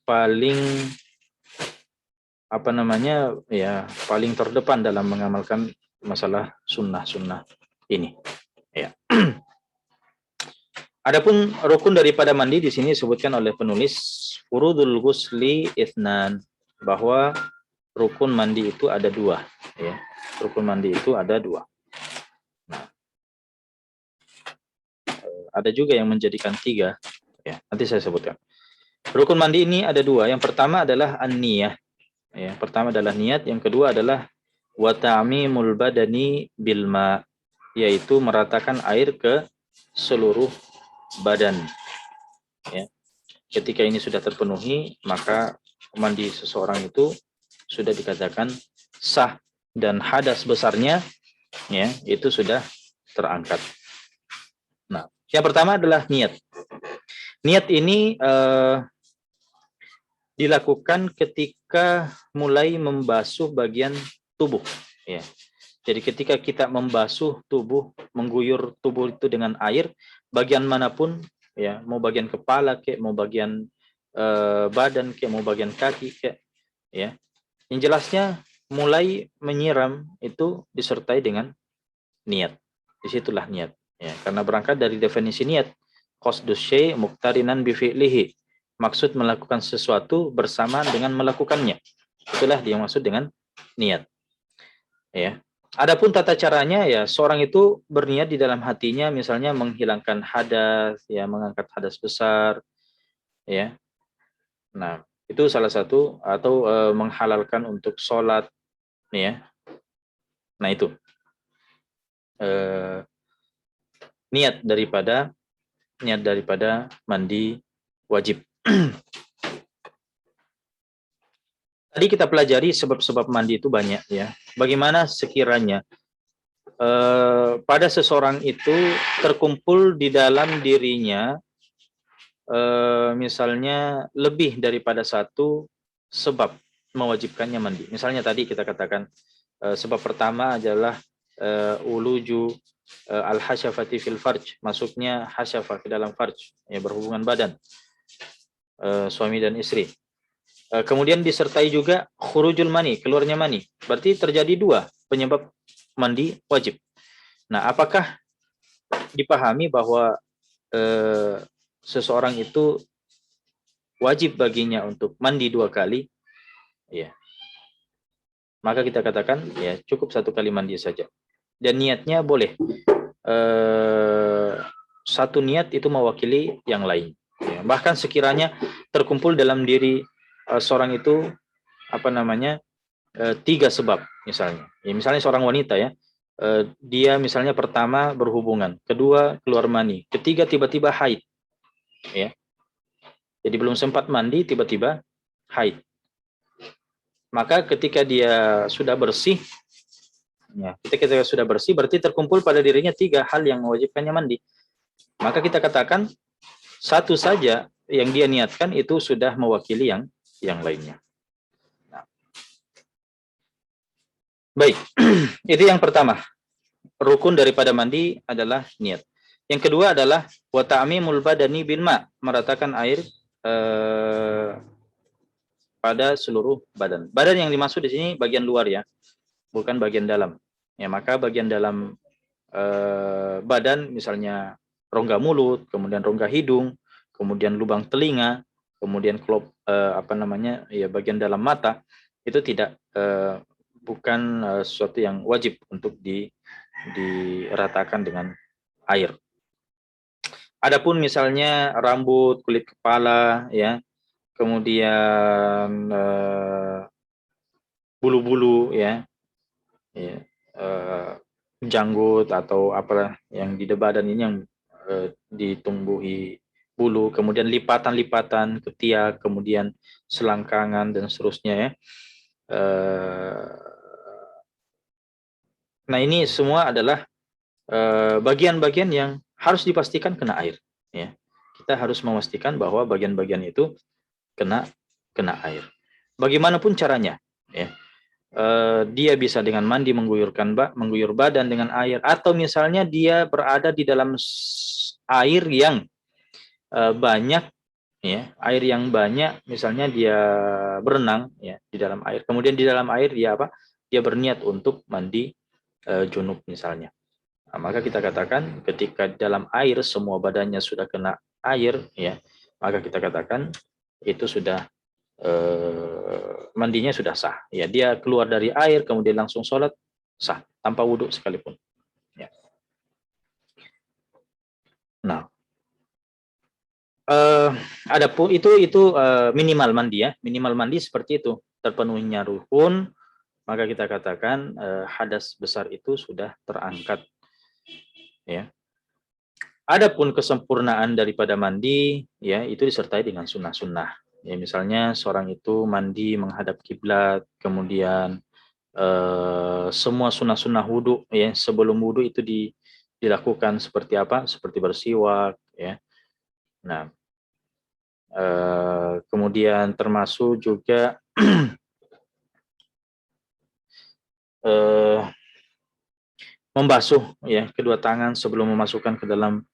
paling apa namanya, ya, paling terdepan dalam mengamalkan masalah sunnah-sunnah ini, ya. Adapun rukun daripada mandi di sini disebutkan oleh penulis furudul ghusli itsnan, bahwa rukun mandi itu ada dua, ya. Rukun mandi itu ada dua. Nah, ada juga yang menjadikan tiga, ya. Nanti saya sebutkan. Rukun mandi ini ada dua. Yang pertama adalah an-niyah, ya. Pertama adalah niat. Yang kedua adalah wa ta'mimul badani bil ma, yaitu meratakan air ke seluruh badan, ya. Ketika ini sudah terpenuhi, maka mandi seseorang itu sudah dikatakan sah dan hadas besarnya, ya, itu sudah terangkat. Nah, yang pertama adalah niat. Niat ini dilakukan ketika mulai membasuh bagian tubuh, ya. Jadi ketika kita membasuh tubuh, mengguyur tubuh itu dengan air, bagian manapun, ya, mau bagian kepala kek, mau bagian badan kek, mau bagian kaki kek, ya. Yang jelasnya mulai menyiram itu disertai dengan niat. Disitulah niat, ya. Karena berangkat dari definisi niat, qasdus syai' muqtarinan bi fi'lihi. Maksud melakukan sesuatu bersamaan dengan melakukannya. Itulah yang maksud dengan niat, ya. Adapun tata caranya, ya, seorang itu berniat di dalam hatinya, misalnya menghilangkan hadas, ya, mengangkat hadas besar, ya. Nah, itu salah satu, atau menghalalkan untuk sholat, ya. Nah, itu niat daripada mandi wajib. Tadi kita pelajari sebab-sebab mandi itu banyak, ya. Bagaimana sekiranya pada seseorang itu terkumpul di dalam dirinya misalnya lebih daripada satu sebab mewajibkannya mandi. Misalnya tadi kita katakan sebab pertama adalah uluju al-hasyafati fil farj, masuknya hasyafah ke dalam farj, ya, berhubungan badan suami dan istri. Kemudian disertai juga khurujul mani, keluarnya mani. Berarti terjadi dua penyebab mandi wajib. Nah, apakah dipahami bahwa seseorang itu wajib baginya untuk mandi dua kali? Ya. Maka kita katakan, ya, cukup satu kali mandi saja. Dan niatnya boleh. Satu niat itu mewakili yang lain. Ya. Bahkan sekiranya terkumpul dalam diri seorang itu apa namanya tiga sebab, misalnya. Ya, misalnya seorang wanita, ya, dia misalnya pertama berhubungan, kedua keluar mani, ketiga tiba-tiba haid, ya. Jadi belum sempat mandi tiba-tiba haid. Maka ketika dia sudah bersih, ya, ketika dia sudah bersih berarti terkumpul pada dirinya tiga hal yang mewajibkannya mandi. Maka kita katakan satu saja yang dia niatkan itu sudah mewakili yang lainnya. Nah. Baik, itu yang pertama. Rukun daripada mandi adalah niat. Yang kedua adalah wa ta'mimul badani bil ma, meratakan air pada seluruh badan. Badan yang dimaksud di sini bagian luar, ya, bukan bagian dalam. Ya, maka bagian dalam badan, misalnya rongga mulut, kemudian rongga hidung, kemudian lubang telinga, kemudian ya, bagian dalam mata, itu tidak bukan sesuatu yang wajib untuk diratakan dengan air. Adapun misalnya rambut, kulit kepala, ya, kemudian bulu-bulu, ya, janggut atau apa yang di badan ini yang ditumbuhi bulu, kemudian lipatan-lipatan ketiak, kemudian selangkangan dan seterusnya, ya. Nah, ini semua adalah bagian-bagian yang harus dipastikan kena air, ya. Kita harus memastikan bahwa bagian-bagian itu kena air. Bagaimanapun caranya, ya. dia bisa dengan mandi mengguyur badan dengan air, atau misalnya dia berada di dalam air yang banyak, ya, air yang banyak, misalnya dia berenang ya di dalam air, kemudian di dalam air dia apa? Dia berniat untuk mandi junub misalnya. Nah, maka kita katakan ketika dalam air semua badannya sudah kena air, ya, maka kita katakan itu sudah mandinya sudah sah. Ya, dia keluar dari air kemudian langsung sholat, sah tanpa wudhu sekalipun. Ya. Nah, adapun itu minimal mandi ya, minimal mandi seperti itu, terpenuhinya rukun, maka kita katakan hadas besar itu sudah terangkat. Ya. Adapun kesempurnaan daripada mandi, ya itu disertai dengan sunnah-sunnah. Ya, misalnya seorang itu mandi menghadap kiblat, kemudian semua sunnah-sunnah wudhu, ya sebelum wudhu itu dilakukan seperti apa? Seperti bersiwak, ya. Nah, kemudian termasuk juga membasuh ya kedua tangan sebelum memasukkan ke dalam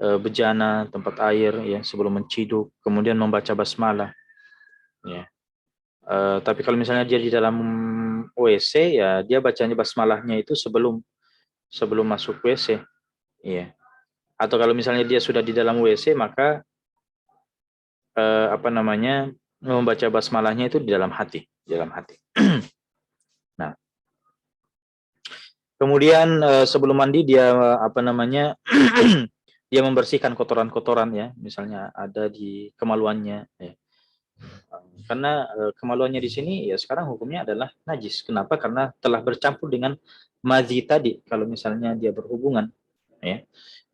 bejana tempat air, ya sebelum menciduk, kemudian membaca basmalah, ya. Tapi kalau misalnya dia di dalam WC, ya dia bacanya basmalahnya itu sebelum masuk WC, ya. Atau kalau misalnya dia sudah di dalam WC, maka membaca basmalahnya itu di dalam hati, Nah, kemudian sebelum mandi dia dia membersihkan kotoran-kotoran, ya, misalnya ada di kemaluannya, ya. Karena kemaluannya di sini ya sekarang hukumnya adalah najis. Kenapa? Karena telah bercampur dengan madzi tadi. Kalau misalnya dia berhubungan, ya,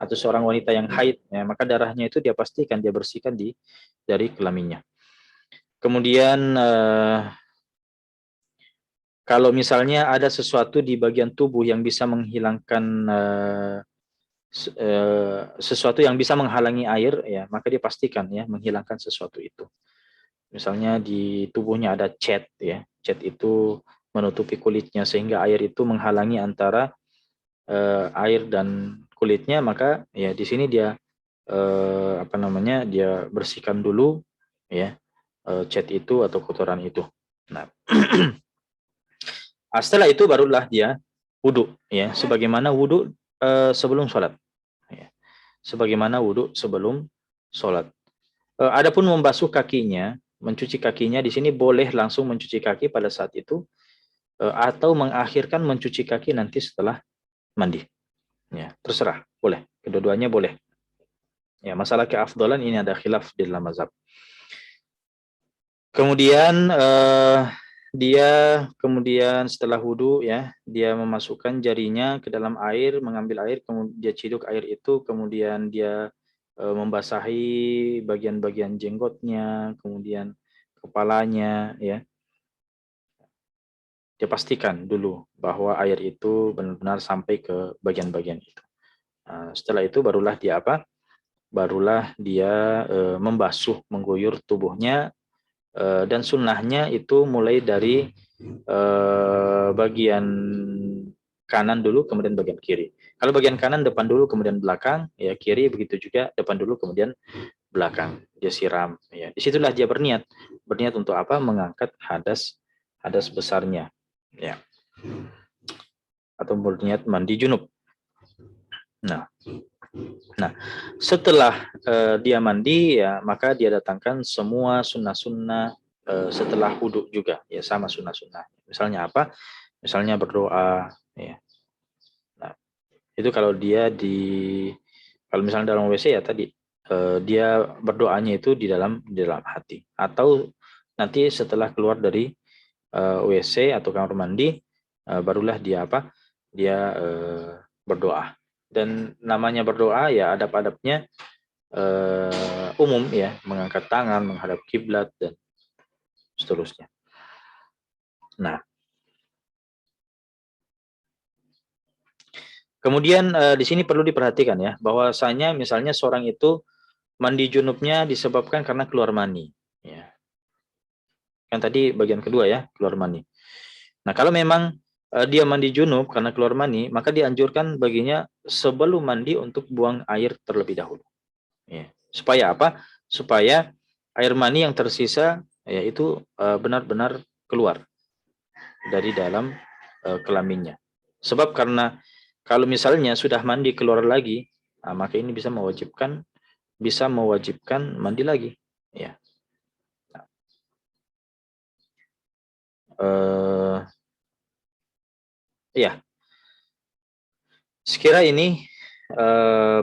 atau seorang wanita yang haid, ya, maka darahnya itu dia pastikan dia bersihkan dari kelaminnya. Kemudian kalau misalnya ada sesuatu di bagian tubuh yang bisa menghilangkan sesuatu yang bisa menghalangi air, ya maka dia pastikan ya menghilangkan sesuatu itu. Misalnya di tubuhnya ada cat, ya cat itu menutupi kulitnya sehingga air itu menghalangi antara air dan kulitnya, maka ya di sini dia dia bersihkan dulu, ya cat itu atau kotoran itu. Nah, setelah itu barulah dia wudhu, ya sebagaimana wudhu sebelum sholat, ya. Sebagaimana wudhu sebelum sholat. Adapun membasuh kakinya, mencuci kakinya di sini boleh langsung mencuci kaki pada saat itu, atau mengakhirkan mencuci kaki nanti setelah mandi. Ya, terserah, boleh. Kedua-duanya boleh. Ya, masalah keafdalan ini ada khilaf di dalam mazhab. Kemudian kemudian setelah wudhu, ya dia memasukkan jarinya ke dalam air, mengambil air, kemudian dia ciduk air itu, kemudian dia membasahi bagian-bagian jenggotnya, kemudian kepalanya, ya. Dia pastikan dulu bahwa air itu benar-benar sampai ke bagian-bagian itu. Nah, setelah itu barulah dia apa? Barulah dia membasuh, mengguyur tubuhnya, dan sunnahnya itu mulai dari bagian kanan dulu, kemudian bagian kiri. Kalau bagian kanan depan dulu, kemudian belakang, ya kiri begitu juga, depan dulu, kemudian belakang. Dia siram. Ya, disitulah dia berniat untuk apa? Mengangkat hadas besarnya, ya. Atau berniat mandi junub. Nah, setelah dia mandi, ya maka dia datangkan semua sunnah-sunnah setelah wudhu juga, ya sama sunnah-sunnah. Misalnya apa? Misalnya berdoa, ya. Nah, itu kalau misalnya dalam WC, ya tadi dia berdoanya itu di dalam hati, atau nanti setelah keluar dari WC atau kamar mandi, barulah dia apa? Dia berdoa. Dan namanya berdoa ya adab-adabnya umum, ya, mengangkat tangan, menghadap kiblat dan seterusnya. Nah, kemudian di sini perlu diperhatikan ya, bahwasanya misalnya seorang itu mandi junubnya disebabkan karena keluar mani, ya. Yang tadi bagian kedua ya, keluar mani. Nah, kalau memang dia mandi junub karena keluar mani, maka dianjurkan baginya sebelum mandi untuk buang air terlebih dahulu. Ya. Supaya apa? Supaya air mani yang tersisa ya itu benar-benar keluar dari dalam kelaminnya. Sebab karena kalau misalnya sudah mandi keluar lagi, nah, maka ini bisa mewajibkan mandi lagi. Ya. Uh, ya. Sekira ini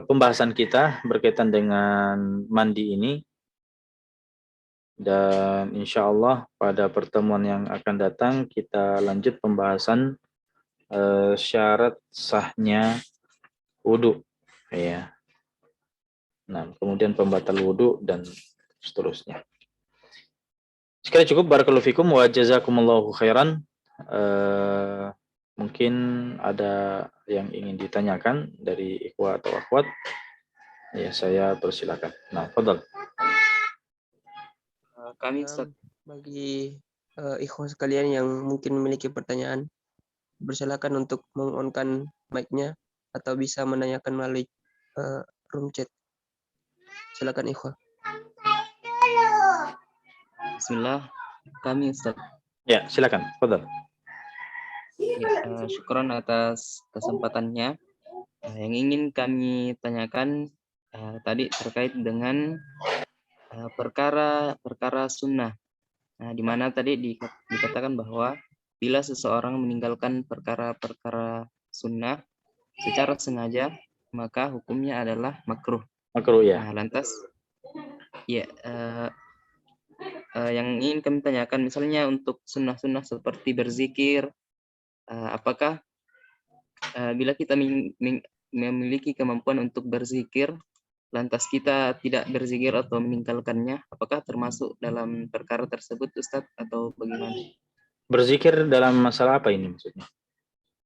pembahasan kita berkaitan dengan mandi ini, dan insya Allah pada pertemuan yang akan datang kita lanjut pembahasan syarat sahnya wudhu, ya. Nah, kemudian pembatal wudhu dan seterusnya. Sekali cukup, barakallahu fikum wa jazakumullahu khairan. Mungkin ada yang ingin ditanyakan dari ikhwah atau akhwat. Ya, saya persilakan. Nah, fadal. Kami Ustaz, bagi ikhwan sekalian yang mungkin memiliki pertanyaan, bersilakan untuk meng-on-kan mic-nya atau bisa menanyakan melalui room chat. Silakan ikhwan. Bismillah, kami Ustaz. Ya, silakan. Fadal. Ya, syukron atas kesempatannya. Yang ingin kami tanyakan tadi terkait dengan perkara sunnah. Nah, di mana tadi dikatakan bahwa bila seseorang meninggalkan perkara-perkara sunnah secara sengaja, maka hukumnya adalah makruh. Makruh, ya. Nah, lantas, ya yang ingin kami tanyakan, misalnya untuk sunnah-sunnah seperti berzikir, apakah bila kita memiliki kemampuan untuk berzikir, lantas kita tidak berzikir atau meninggalkannya, apakah termasuk dalam perkara tersebut, Ustadz, atau bagaimana? Berzikir dalam masalah apa ini maksudnya?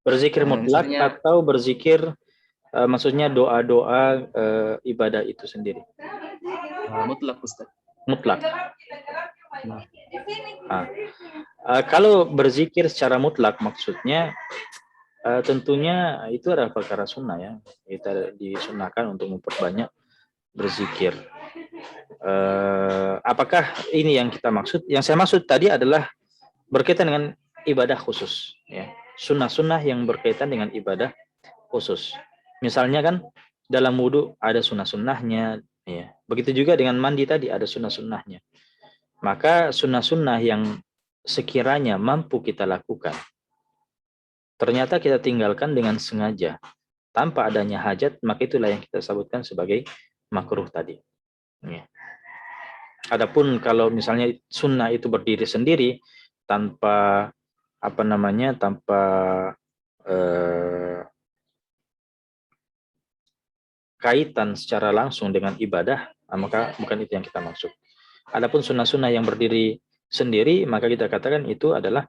Berzikir mutlak misalnya, atau berzikir maksudnya doa-doa ibadah itu sendiri? Mutlak, Ustadz. Mutlak. Nah, kalau berzikir secara mutlak maksudnya tentunya itu adalah perkara sunnah, ya. Kita disunahkan untuk memperbanyak berzikir. Apakah ini yang kita maksud? Yang saya maksud tadi adalah berkaitan dengan ibadah khusus, ya. Sunnah-sunnah yang berkaitan dengan ibadah khusus. Misalnya kan dalam wudhu ada sunnah-sunnahnya, ya. Begitu juga dengan mandi tadi ada sunnah-sunnahnya. Maka sunnah-sunnah yang sekiranya mampu kita lakukan, ternyata kita tinggalkan dengan sengaja, tanpa adanya hajat, maka itulah yang kita sebutkan sebagai makruh tadi. Ya. Adapun kalau misalnya sunnah itu berdiri sendiri, tanpa tanpa kaitan secara langsung dengan ibadah, maka bukan itu yang kita maksud. Adapun sunnah-sunnah yang berdiri sendiri, maka kita katakan itu adalah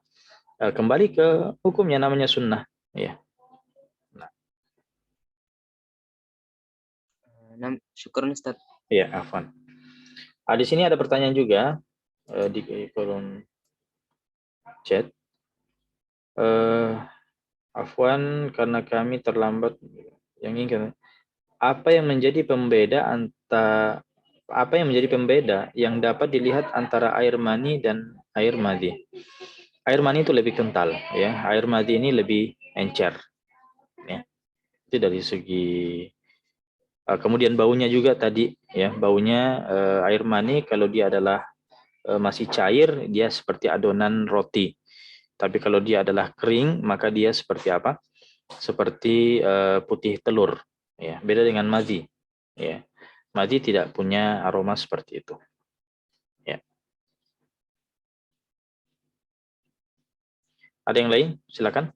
kembali ke hukumnya, namanya sunnah. Ya. Nah, syukur Ustaz. Ya, afwan. Di sini ada pertanyaan juga di kolom chat. Afwan, karena kami terlambat yang ingin. Apa yang menjadi pembeda yang dapat dilihat antara air mani dan air madhi? Air mani itu lebih kental, ya. Air madhi ini lebih encer, ya. Itu dari segi kemudian baunya juga tadi, ya. Baunya air mani kalau dia adalah masih cair, dia seperti adonan roti. Tapi kalau dia adalah kering, maka dia seperti apa? Seperti putih telur, ya. Beda dengan madhi, ya. Madhi tidak punya aroma seperti itu, ya. Ada yang lain? Silakan.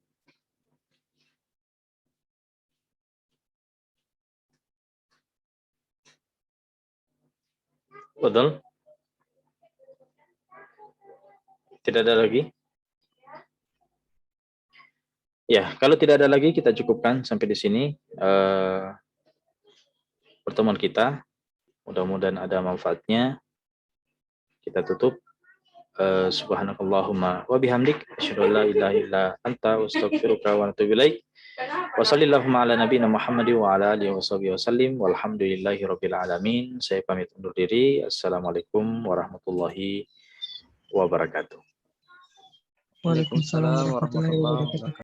Betul. Tidak ada lagi? Ya, kalau tidak ada lagi kita cukupkan sampai di sini pertemuan kita. Mudah-mudahan ada manfaatnya. Kita tutup. Subhanakallahumma wa bihamdik asyhadu an la ilaha illa anta astaghfiruka wa atubu ilaik. Wa sallallahu ala nabiyina Muhammad wa ala alihi washabihi wasallim walhamdulillahi rabbil alamin. Saya pamit undur diri. Assalamualaikum warahmatullahi wabarakatuh. Waalaikumsalam Waalaikumsalam warahmatullahi warahmatullahi wabarakatuh. wabarakatuh.